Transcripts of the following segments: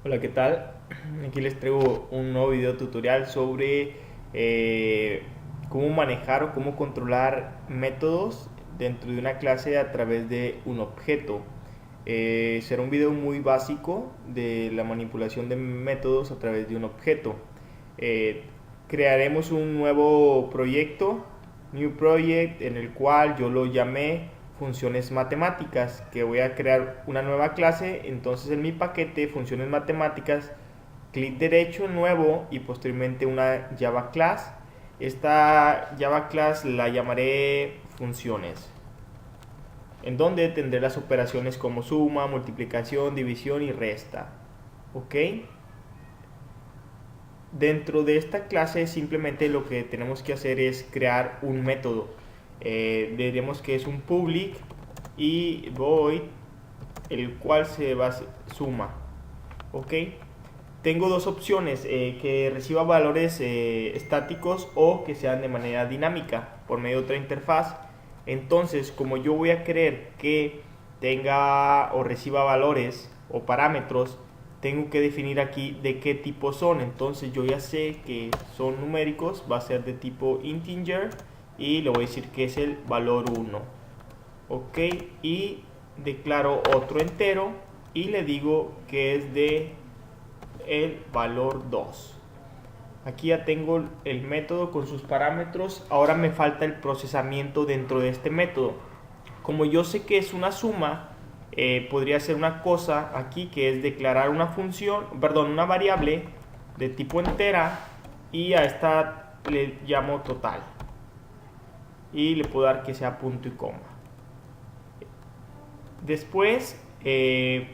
Hola, ¿qué tal? Aquí les traigo un nuevo video tutorial sobre cómo manejar o cómo controlar métodos dentro de una clase a través de un objeto. Será un video muy básico de la manipulación de métodos a través de un objeto. Eh, Crearemos un nuevo proyecto, New Project, en el cual yo lo llamé funciones matemáticas, que voy a crear una nueva clase. Entonces en mi paquete funciones matemáticas, clic derecho, nuevo, y posteriormente una Java class. Esta Java class la llamaré funciones, en donde tendré las operaciones como suma, multiplicación, división y resta. ¿Ok? Dentro de esta clase simplemente lo que tenemos que hacer es crear un método. Diremos que es un public y void, el cual se va a suma. ¿Ok? Tengo dos opciones, que reciba valores estáticos o que sean de manera dinámica por medio de otra interfaz. Entonces, como yo voy a querer que tenga o reciba valores o parámetros, tengo que definir aquí de qué tipo son. Entonces yo ya sé que son numéricos, va a ser de tipo integer y le voy a decir que es el valor 1. Ok, y declaro otro entero y le digo que es de el valor 2. Aquí ya tengo el método con sus parámetros. Ahora me falta el procesamiento dentro de este método. Como yo sé que es una suma, podría ser una cosa aquí, que es declarar una función, perdón, una variable de tipo entera, y a esta le llamo total y le puedo dar que sea punto y coma. Después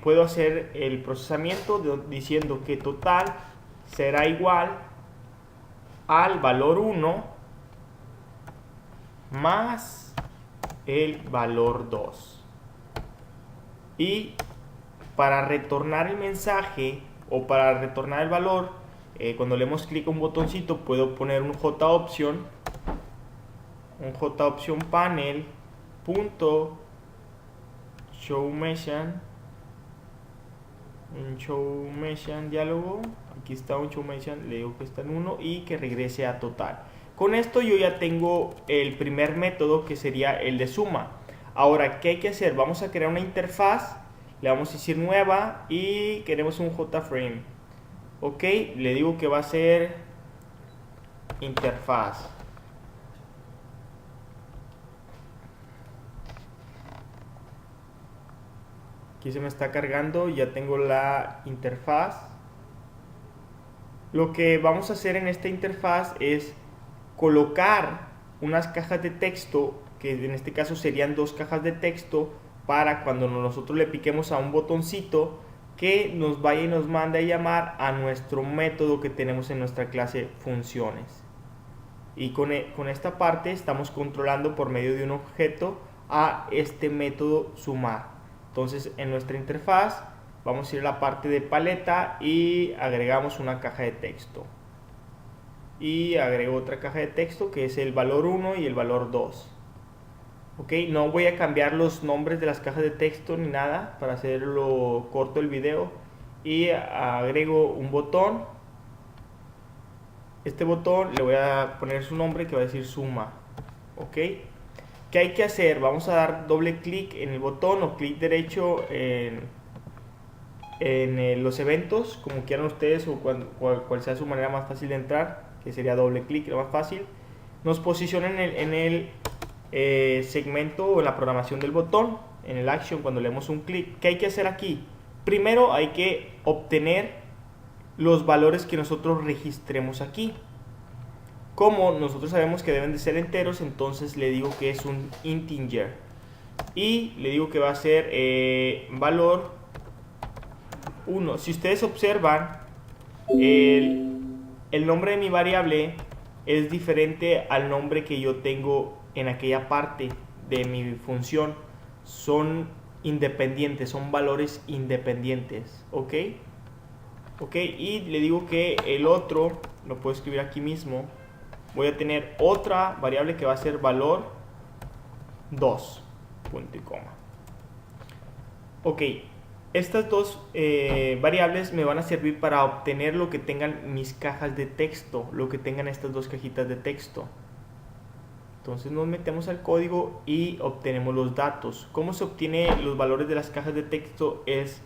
puedo hacer el procesamiento diciendo que total será igual al valor 1 más el valor 2. Y para retornar el mensaje o para retornar el valor, cuando le demos clic a un botoncito, puedo poner un JOption, panel punto show mention, un show mention diálogo. Aquí está un show mention, le digo que está en 1 y que regrese a total. Con esto yo ya tengo el primer método, que sería el de suma. Ahora, ¿qué hay que hacer? Vamos a crear una interfaz, le vamos a decir nueva y queremos un JFrame. Ok, le digo que va a ser interfaz. Aquí se me está cargando, ya tengo la interfaz. Lo que vamos a hacer en esta interfaz es colocar unas cajas de texto, que en este caso serían dos cajas de texto, para cuando nosotros le piquemos a un botoncito, que nos vaya y nos mande a llamar a nuestro método que tenemos en nuestra clase funciones. Y con esta parte estamos controlando por medio de un objeto a este método sumar. Entonces en nuestra interfaz vamos a ir a la parte de paleta y agregamos una caja de texto. Y agrego otra caja de texto que es el valor 1 y el valor 2. Ok, no voy a cambiar los nombres de las cajas de texto ni nada para hacerlo corto el video. Y agrego un botón. Este botón le voy a poner su nombre, que va a decir suma. Ok, ¿qué hay que hacer? Vamos a dar doble clic en el botón o clic derecho en los eventos, como quieran ustedes, o cual sea su manera más fácil de entrar, que sería doble clic, lo más fácil. Nos posiciona en el segmento o en la programación del botón, en el action, cuando le damos un clic. ¿Qué hay que hacer aquí? Primero hay que obtener los valores que nosotros registremos aquí. Como nosotros sabemos que deben de ser enteros, entonces le digo que es un integer y le digo que va a ser valor 1. Si ustedes observan, el nombre de mi variable es diferente al nombre que yo tengo en aquella parte de mi función. Son independientes, son valores independientes. ¿Ok? Ok, y le digo que el otro lo puedo escribir aquí mismo. Voy a tener otra variable que va a ser valor 2, punto y coma. Ok, Estas dos variables me van a servir para obtener lo que tengan mis cajas de texto, lo que tengan estas dos cajitas de texto. Entonces nos metemos al código y obtenemos los datos. ¿Cómo se obtiene los valores de las cajas de texto? Es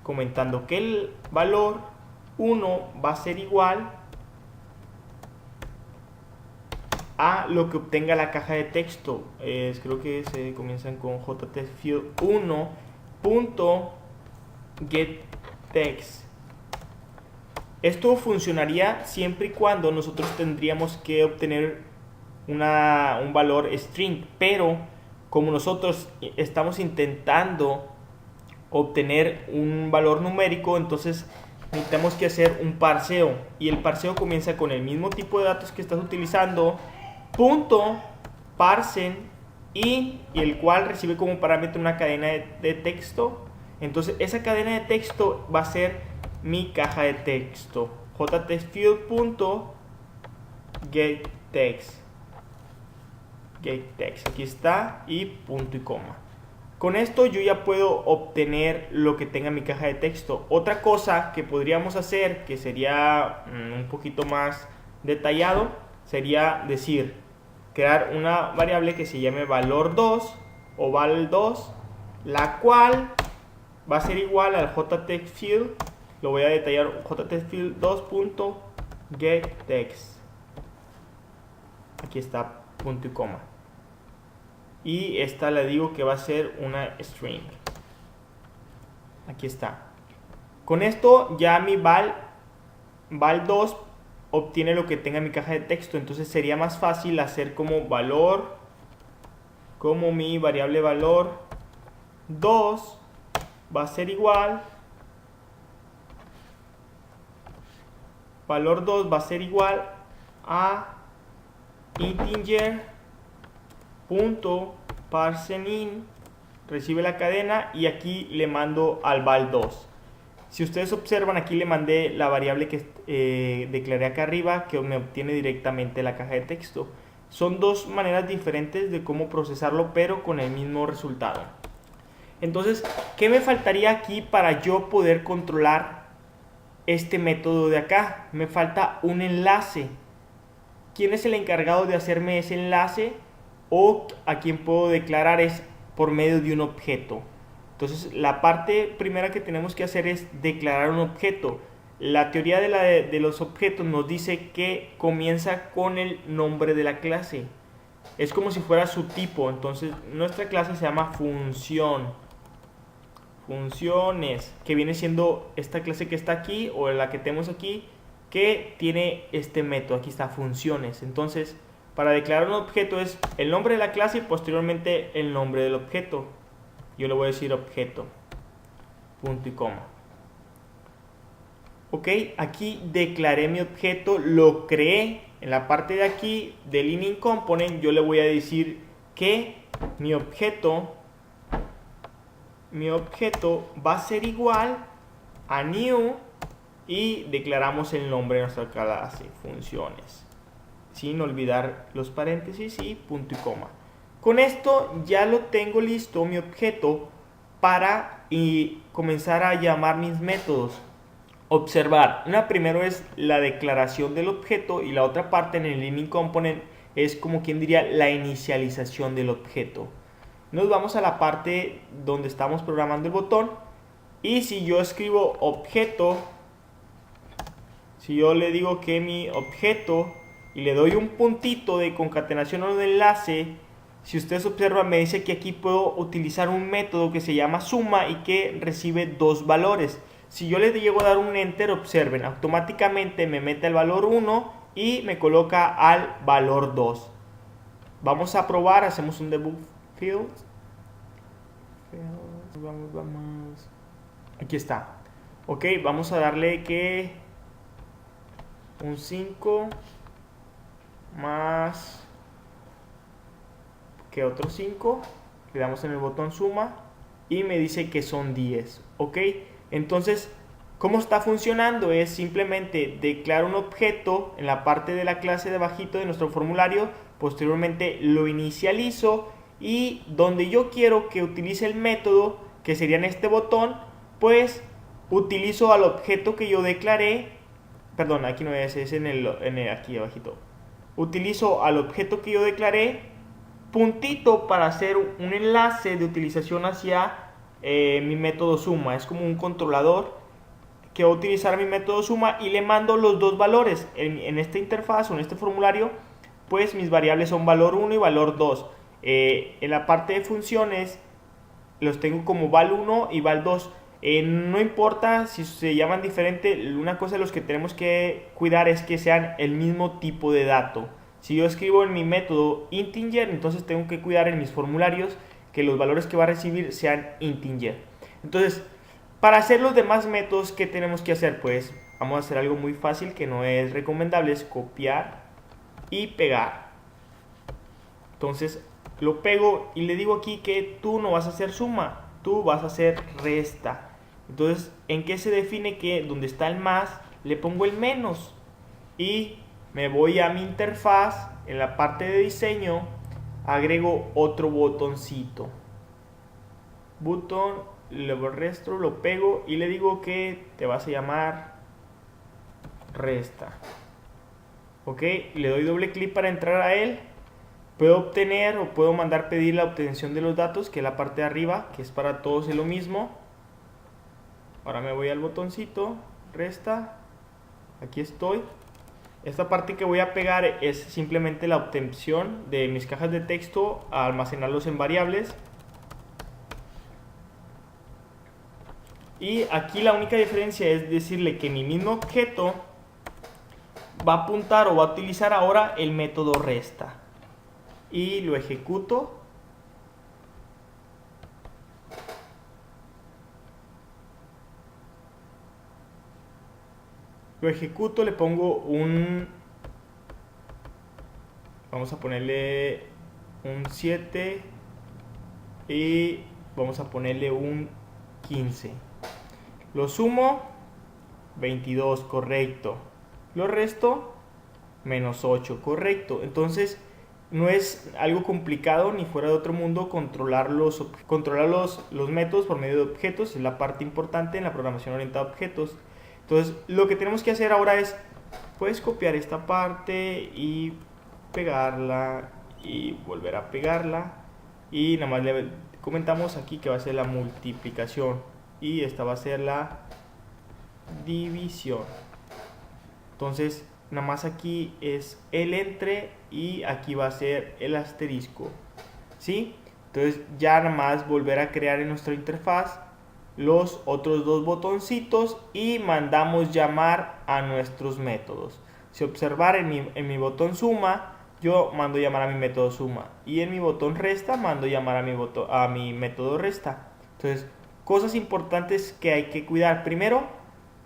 comentando que el valor 1 va a ser igual a lo que obtenga la caja de texto. Creo que se comienzan con jtfield1.getText. Esto funcionaría siempre y cuando nosotros tendríamos que obtener un valor string, pero como nosotros estamos intentando obtener un valor numérico, entonces necesitamos que hacer un parseo, y el parseo comienza con el mismo tipo de datos que estás utilizando, punto parsen y el cual recibe como parámetro una cadena de texto. Entonces esa cadena de texto va a ser mi caja de texto, jtfield.getText. Aquí está, y punto y coma. Con esto yo ya puedo obtener lo que tenga mi caja de texto. Otra cosa que podríamos hacer, que sería un poquito más detallado, sería decir, crear una variable que se llame valor2 o val2, la cual va a ser igual al jtextfield. Lo voy a detallar, jtextfield2.getText. Aquí está, punto y coma. Y esta le digo que va a ser una string. Aquí está. Con esto ya mi val2 obtiene lo que tenga mi caja de texto. Entonces sería más fácil hacer como valor, como mi variable valor 2 va a ser igual, valor 2 va a ser igual a integer punto parseIn, recibe la cadena, y aquí le mando al val2. Si ustedes observan, aquí le mandé la variable que declaré acá arriba, que me obtiene directamente la caja de texto. Son dos maneras diferentes de cómo procesarlo, pero con el mismo resultado. Entonces, ¿qué me faltaría aquí para yo poder controlar este método de acá? Me falta un enlace. ¿Quién es el encargado de hacerme ese enlace? O a quien puedo declarar es por medio de un objeto. Entonces la parte primera que tenemos que hacer es declarar un objeto. La teoría de los objetos nos dice que comienza con el nombre de la clase. Es como si fuera su tipo. Entonces nuestra clase se llama función. Funciones, que viene siendo esta clase que está aquí, o la que tenemos aquí, que tiene este método. Aquí está, funciones. Entonces, para declarar un objeto es el nombre de la clase y posteriormente el nombre del objeto. Yo le voy a decir objeto, punto y coma. Ok, aquí declaré mi objeto, lo creé. En la parte de aquí del init component yo le voy a decir que mi objeto va a ser igual a new, y declaramos el nombre de nuestra clase, funciones, sin olvidar los paréntesis y punto y coma. Con esto ya lo tengo listo mi objeto para comenzar a llamar mis métodos. Observar, una primero es la declaración del objeto, y la otra parte en el init component es como quien diría la inicialización del objeto. Nos vamos a la parte donde estamos programando el botón, y si yo escribo objeto, si yo le digo que mi objeto y le doy un puntito de concatenación o de enlace, si ustedes observan me dice que aquí puedo utilizar un método que se llama suma y que recibe dos valores. Si yo le llego a dar un enter, observen, automáticamente me mete el valor 1 y me coloca al valor 2. Vamos a probar, hacemos un debug field. Vamos. Aquí está. Ok, vamos a darle que un 5 más que otro 5, le damos en el botón suma y me dice que son 10. Ok, entonces ¿cómo está funcionando? Es simplemente declaro un objeto en la parte de la clase de abajito de nuestro formulario, posteriormente lo inicializo, y donde yo quiero que utilice el método, que sería en este botón, pues utilizo al objeto que yo declaré, perdón, aquí no es aquí abajito. Utilizo al objeto que yo declaré, puntito, para hacer un enlace de utilización hacia mi método suma. Es como un controlador que va a utilizar mi método suma y le mando los dos valores. En esta interfaz o en este formulario, pues mis variables son valor 1 y valor 2. En la parte de funciones los tengo como val1 y val2. No importa si se llaman diferente, una cosa de los que tenemos que cuidar es que sean el mismo tipo de dato. Si yo escribo en mi método integer, entonces tengo que cuidar en mis formularios que los valores que va a recibir sean integer. Entonces, para hacer los demás métodos, ¿qué tenemos que hacer? Pues vamos a hacer algo muy fácil que no es recomendable, es copiar y pegar. Entonces lo pego y le digo aquí que tú no vas a hacer suma, tú vas a hacer resta. Entonces, ¿en qué se define que donde está el más le pongo el menos? Y me voy a mi interfaz, en la parte de diseño, agrego otro botoncito. Botón, lo resto, lo pego y le digo que te vas a llamar resta. Ok, le doy doble clic para entrar a él. Puedo obtener o puedo mandar pedir la obtención de los datos, que es la parte de arriba, que es para todos es lo mismo. Ahora me voy al botoncito, resta, aquí estoy. Esta parte que voy a pegar es simplemente la obtención de mis cajas de texto, a almacenarlos en variables. Y aquí la única diferencia es decirle que mi mismo objeto va a apuntar o va a utilizar ahora el método resta. Y lo ejecuto. Lo ejecuto, le pongo vamos a ponerle un 7 y vamos a ponerle un 15. Lo sumo, 22, correcto. Lo resto, menos 8, correcto. Entonces, no es algo complicado ni fuera de otro mundo controlar los métodos por medio de objetos. Es la parte importante en la programación orientada a objetos. Entonces, lo que tenemos que hacer ahora es, puedes copiar esta parte y pegarla y volver a pegarla. Y nada más le comentamos aquí que va a ser la multiplicación y esta va a ser la división. Entonces, nada más aquí es el entre y aquí va a ser el asterisco, ¿sí? Entonces ya nada más volver a crear en nuestra interfaz los otros dos botoncitos y mandamos llamar a nuestros métodos. Si observar en mi botón suma, yo mando llamar a mi método suma, y en mi botón resta mando llamar a mi método resta. Entonces, cosas importantes que hay que cuidar. Primero,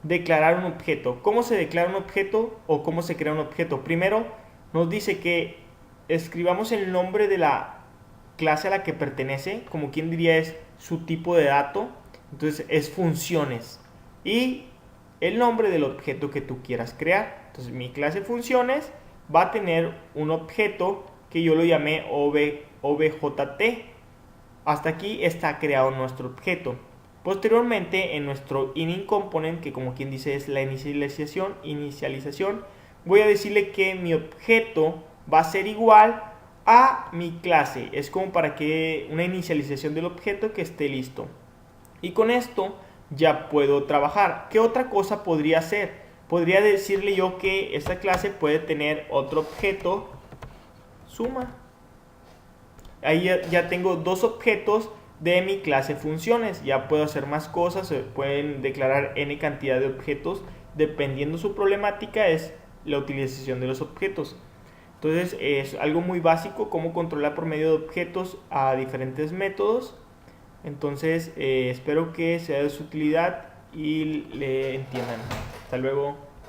declarar un objeto. ¿Cómo se declara un objeto o cómo se crea un objeto? Primero nos dice que escribamos el nombre de la clase a la que pertenece, como quien diría es su tipo de dato. Entonces es funciones y el nombre del objeto que tú quieras crear. Entonces mi clase funciones va a tener un objeto que yo lo llamé objt. Hasta aquí está creado nuestro objeto. Posteriormente, en nuestro init component, que como quien dice es la inicialización, voy a decirle que mi objeto va a ser igual a mi clase. Es como para que una inicialización del objeto que esté listo. Y con esto ya puedo trabajar. ¿Qué otra cosa podría hacer? Podría decirle yo que esta clase puede tener otro objeto, suma. Ahí ya tengo dos objetos de mi clase funciones. Ya puedo hacer más cosas, se pueden declarar n cantidad de objetos, dependiendo su problemática es la utilización de los objetos. Entonces es algo muy básico cómo controlar por medio de objetos a diferentes métodos. Entonces espero que sea de su utilidad y le entiendan. Hasta luego.